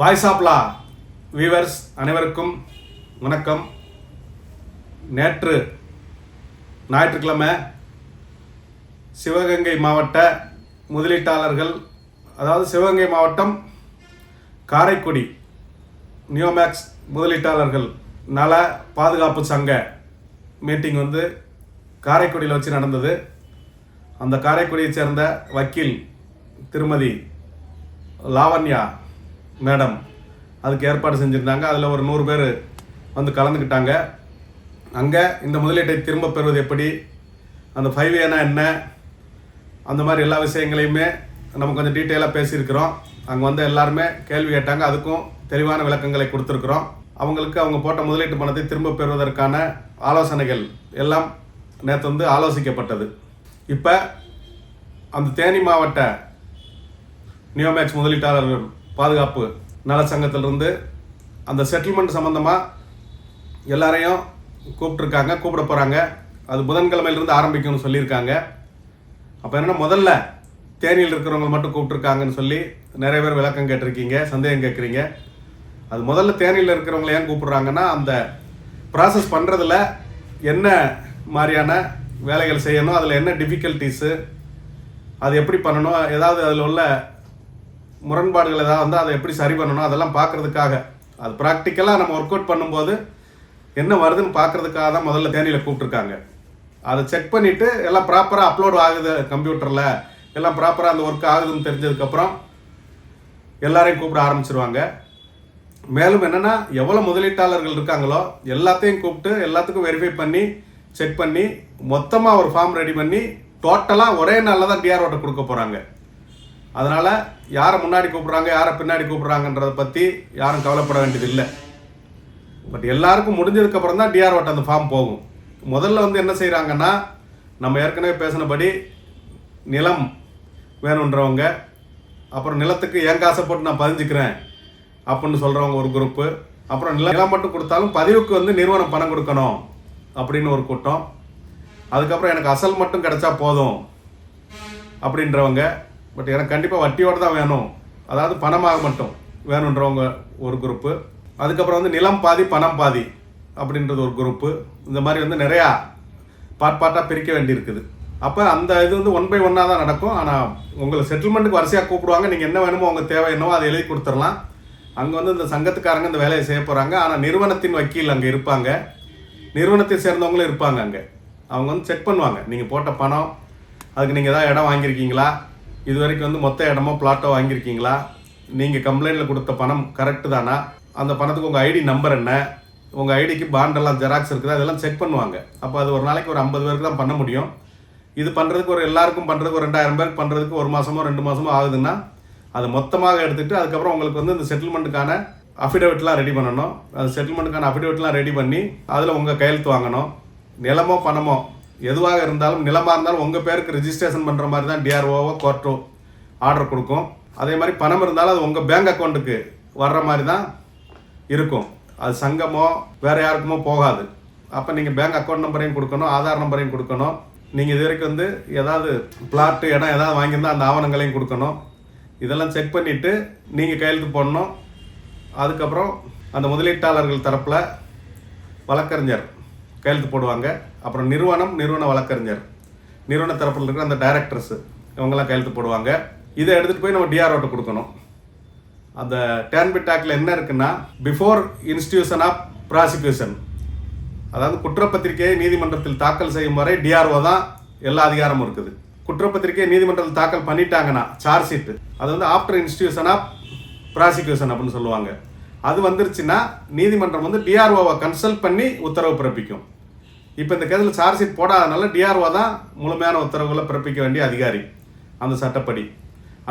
Voice of law viewers அனைவருக்கும் வணக்கம். நேற்று ஞாயிற்றுக்கிழமை சிவகங்கை மாவட்ட முதலீட்டாளர்கள், அதாவது சிவகங்கை மாவட்டம் காரைக்குடி நியோமேக்ஸ் முதலீட்டாளர்கள் நல பாதுகாப்பு சங்க மீட்டிங் காரைக்குடியில் வச்சு நடந்தது. அந்த காரைக்குடியை சேர்ந்த வக்கீல் திருமதி லாவண்யா மேடம் அதுக்கு ஏற்பாடு செஞ்சுருந்தாங்க. அதில் ஒரு 100 பேர் கலந்துக்கிட்டாங்க. அங்கே இந்த முதலீட்டை திரும்ப பெறுவது எப்படி, அந்த 5Aனா என்ன, அந்த மாதிரி எல்லா விஷயங்களையுமே நம்ம கொஞ்சம் டீட்டெயிலாக பேசியிருக்கிறோம். அங்கே எல்லாருமே கேள்வி கேட்டாங்க. அதுக்கும் தெளிவான விளக்கங்களை கொடுத்துருக்குறோம். அவங்களுக்கு அவங்க போட்ட முதலீட்டு பணத்தை திரும்ப பெறுவதற்கான ஆலோசனைகள் எல்லாம் நேற்று ஆலோசிக்கப்பட்டது. இப்போ அந்த தேனி மாவட்ட நியோமேக்ஸ் முதலீட்டாளர்கள் பாதுகாப்பு நல சங்கத்திலிருந்து அந்த செட்டில்மெண்ட் சம்மந்தமாக எல்லாரையும் கூப்பிட போகிறாங்க. அது புதன்கிழமையிலிருந்து ஆரம்பிக்கும்னு சொல்லியிருக்காங்க. அப்போ என்னென்னா, முதல்ல தேனியில் இருக்கிறவங்க மட்டும் கூப்பிட்ருக்காங்கன்னு சொல்லி நிறைய பேர் விளக்கம் கேட்டிருக்கீங்க, சந்தேகம் கேட்குறீங்க. அது முதல்ல தேனியில் இருக்கிறவங்கள ஏன் கூப்பிட்றாங்கன்னா, அந்த ப்ராசஸ் பண்ணுறதுல என்ன மாதிரியான வேலைகள் செய்யணும், அதில் என்ன டிஃபிகல்ட்டிஸு, அது எப்படி பண்ணணும், ஏதாவது அதில் உள்ள முரண்பாடுகள் ஏதாவது அதை எப்படி சரி பண்ணணும், அதெல்லாம் பார்க்குறதுக்காக, அது ப்ராக்டிக்கலாக நம்ம ஒர்க் அவுட் பண்ணும்போது என்ன வருதுன்னு பார்க்குறதுக்காக தான் முதல்ல தேனியில் கூப்பிட்ருக்காங்க. அதை செக் பண்ணிவிட்டு எல்லாம் ப்ராப்பராக அப்லோட் ஆகுது கம்ப்யூட்டரில், எல்லாம் ப்ராப்பராக அந்த ஒர்க் ஆகுதுன்னு தெரிஞ்சதுக்கப்புறம் எல்லாரையும் கூப்பிட ஆரம்பிச்சிருவாங்க. மேலும் என்னென்னா, எவ்வளோ முதலீட்டாளர்கள் இருக்காங்களோ எல்லாத்தையும் கூப்பிட்டு எல்லாத்துக்கும் வெரிஃபை பண்ணி செக் பண்ணி மொத்தமாக ஒரு ஃபார்ம் ரெடி பண்ணி டோட்டலாக ஒரே நாளில் தான் டிஆர்ஓட்ட கொடுக்க போகிறாங்க. அதனால் யாரை முன்னாடி கூப்பிட்றாங்க யாரை பின்னாடி கூப்பிட்றாங்கன்றதை பற்றி யாரும் கவலைப்பட வேண்டியதில்லை. பட் எல்லாருக்கும் முடிஞ்சதுக்கப்புறம் தான் டிஆர்ஓட்ட அந்த ஃபார்ம் போகும். முதல்ல என்ன செய்கிறாங்கன்னா, நம்ம ஏற்கனவே பேசினபடி நிலம் வேணுன்றவங்க, அப்புறம் நிலத்துக்கு என் காசை போட்டு நான் பதிஞ்சுக்கிறேன் அப்படின்னு சொல்கிறவங்க ஒரு குரூப்பு, அப்புறம் நிலம் மட்டும் கொடுத்தாலும் பதிவுக்கு நிறுவனம் பணம் கொடுக்கணும் அப்படின்னு ஒரு கூட்டம், அதுக்கப்புறம் எனக்கு அசல் மட்டும் கிடைச்சா போதும் அப்படின்றவங்க, பட் எனக்கு கண்டிப்பாக வட்டியோடு தான் வேணும், அதாவது பணமாக மட்டும் வேணுன்றவங்க ஒரு குரூப்பு, அதுக்கப்புறம் நிலம் பாதி பணம் பாதி அப்படின்றது ஒரு குரூப்பு. இந்த மாதிரி நிறையா பார்ட்டாக பிரிக்க வேண்டியிருக்குது. அப்போ அந்த இது 1 by 1 தான் நடக்கும். ஆனால் உங்களை செட்டில்மெண்ட்டுக்கு வரிசையாக கூப்பிடுவாங்க. நீங்கள் என்ன வேணுமோ உங்கள் தேவை என்னவோ அதை எழுதி கொடுத்துடலாம். அங்கே இந்த சங்கத்துக்காரங்க இந்த வேலையை செய்ய போகிறாங்க. ஆனால் நிறுவனத்தின் வக்கீல் அங்கே இருப்பாங்க, நிறுவனத்தை சேர்ந்தவங்களும் இருப்பாங்க. அங்கே அவங்க செக் பண்ணுவாங்க, நீங்கள் போட்ட பணம், அதுக்கு நீங்கள் ஏதாவது இடம் வாங்கியிருக்கீங்களா, இது வரைக்கும் மொத்த இடமோ பிளாட்டோ வாங்கியிருக்கீங்களா, நீங்கள் கம்ப்ளைண்ட்டில் கொடுத்த பணம் கரெக்டு தானா, அந்த பணத்துக்கு உங்கள் ஐடி நம்பர் என்ன, உங்கள் ஐடிக்கு பாண்டெல்லாம் ஜெராக்ஸ் இருக்குதா, அதெல்லாம் செக் பண்ணுவாங்க. அப்போ அது ஒரு நாளைக்கு ஒரு 50 பேருக்கு தான் பண்ண முடியும். இது பண்ணுறதுக்கு எல்லாருக்கும் பண்ணுறதுக்கு ஒரு 2000 பேருக்கு பண்ணுறதுக்கு 1 மாதமோ 2 மாதமோ ஆகுதுன்னா அதை மொத்தமாக எடுத்துகிட்டு அதுக்கப்புறம் உங்களுக்கு இந்த செட்டில்மெண்ட்டுக்கான அஃபிடவிட்லாம் ரெடி பண்ணணும். அது செட்டில்மெண்ட்டுக்கான அஃபிடவிட்லாம் ரெடி பண்ணி அதில் உங்கள் கையெழுத்து வாங்கணும். நிலமோ பணமோ எதுவாக இருந்தாலும், நிலமாக இருந்தாலும் உங்கள் பேருக்கு ரிஜிஸ்ட்ரேஷன் பண்ணுற மாதிரி தான் டிஆர்ஓவோ கோர்ட்டோ ஆர்டர் கொடுக்கும். அதே மாதிரி பணம் இருந்தாலும் அது உங்கள் பேங்க் அக்கௌண்ட்டுக்கு வர்ற மாதிரி தான் இருக்கும். அது சங்கமோ வேறு யாருக்குமோ போகாது. அப்போ நீங்கள் பேங்க் அக்கௌண்ட் நம்பரையும் கொடுக்கணும், ஆதார் நம்பரையும் கொடுக்கணும். நீங்கள் இது வரைக்கும் ஏதாவது பிளாட்டு இடம் ஏதாவது வாங்கியிருந்தால் அந்த ஆவணங்களையும் கொடுக்கணும். இதெல்லாம் செக் பண்ணிவிட்டு நீங்கள் கையெழுத்து போடணும். அதுக்கப்புறம் அந்த முதலீட்டாளர்கள் தரப்பில் வழக்கறிஞர் கையெழுத்து போடுவாங்க. அப்புறம் நிறுவன வழக்கறிஞர், நிறுவன தரப்பில் இருக்கிற அந்த டைரக்டர்ஸு இவங்கெல்லாம் கையெழுத்து போடுவாங்க. இதை எடுத்துகிட்டு போய் நம்ம டிஆர்ஓட்ட கொடுக்கணும். அந்த டேன்பிட் ஆக்டில் என்ன இருக்குன்னா, பிஃபோர் இன்ஸ்டிடியூஷன் ஆஃப் ப்ராசிக்யூஷன், அதாவது குற்றப்பத்திரிகையை நீதிமன்றத்தில் தாக்கல் செய்யும் வரை டிஆர்ஓ தான் எல்லா அதிகாரமும் இருக்குது. குற்றப்பத்திரிகையை நீதிமன்றத்தில் தாக்கல் பண்ணிட்டாங்கன்னா சார்ஜ் ஷீட்டு, அது ஆஃப்டர் இன்ஸ்டிடியூஷன் ஆஃப் ப்ராசிக்யூஷன் அப்படின்னு சொல்லுவாங்க. அது வந்துருச்சுன்னா நீதிமன்றம் டிஆர்ஓவை கன்சல்ட் பண்ணி உத்தரவு பிறப்பிக்கும். இப்போ இந்த கேஸில் சார்ஜ் ஷீட் போடாதனால டிஆர்ஓ தான் முழுமையான உத்தரவுகளை பிறப்பிக்க வேண்டிய அதிகாரி. அந்த சட்டப்படி,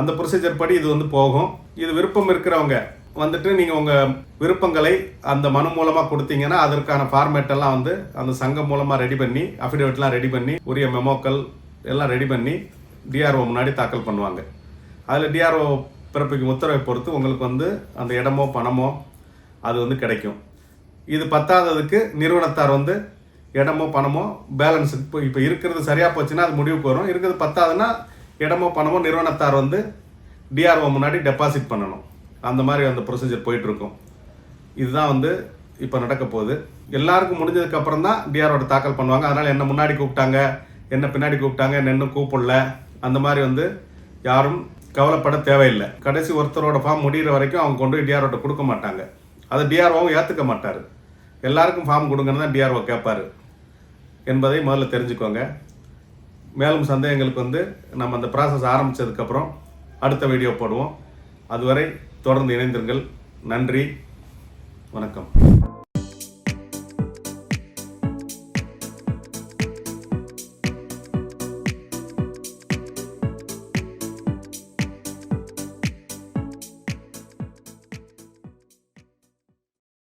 அந்த ப்ரொசீஜர் படி இது போகும். இது விருப்பம் இருக்கிறவங்க நீங்கள் உங்கள் விருப்பங்களை அந்த மனு மூலமாக கொடுத்தீங்கன்னா அதற்கான ஃபார்மேட்டெல்லாம் அந்த சங்கம் மூலமாக ரெடி பண்ணி அஃபிடவிட்லாம் ரெடி பண்ணி உரிய மெமோக்கள் எல்லாம் ரெடி பண்ணி டிஆர்ஓ முன்னாடி தாக்கல் பண்ணுவாங்க. அதில் டிஆர்ஓ பிறப்பிக்கும் உத்தரவை பொறுத்து உங்களுக்கு அந்த இடமோ பணமோ அது கிடைக்கும். இது பத்தாததுக்கு நிறுவனத்தார் இடமோ பணமோ பேலன்ஸ் இப்போ இருக்கிறது சரியாக போச்சுன்னா அது முடிவுக்கு வரும். இருக்கிறது பத்தாதுன்னா இடமோ பணமோ நிறுவனத்தார் டிஆர்ஓ முன்னாடி டெபாசிட் பண்ணணும். அந்த மாதிரி அந்த ப்ரொசீஜர் போயிட்டுருக்கும். இதுதான் வந்து இப்போ நடக்க போகுது. எல்லாருக்கும் முடிஞ்சதுக்கப்புறம் தான் டிஆர்ஓட தாக்கல் பண்ணுவாங்க. அதனால் என்ன முன்னாடி கூப்பிட்டாங்க, என்ன பின்னாடி கூப்பிட்டாங்க, என்ன இன்னும் கூப்பிடல, அந்த மாதிரி வந்து யாரும் கவலைப்பட தேவையில்லை. கடைசி ஒருத்தரோட ஃபார்ம் முடிகிற வரைக்கும் அவங்க கொண்டு போய் டிஆர்ஓட்ட கொடுக்க மாட்டாங்க. அதை டிஆர்ஓவும் ஏற்றுக்க மாட்டார். எல்லாருக்கும் ஃபார்ம் கொடுங்கன்னு தான் டிஆர்ஓ கேட்பார் என்பதை முதல்ல தெரிஞ்சுக்கோங்க. மேலும் சந்தேகங்களுக்கு வந்து நம்ம அந்த ப்ராசஸ் ஆரம்பித்ததுக்கப்புறம் அடுத்த வீடியோ போடுவோம். அதுவரை தொடர்ந்து இணைந்திருங்கள். நன்றி, வணக்கம்.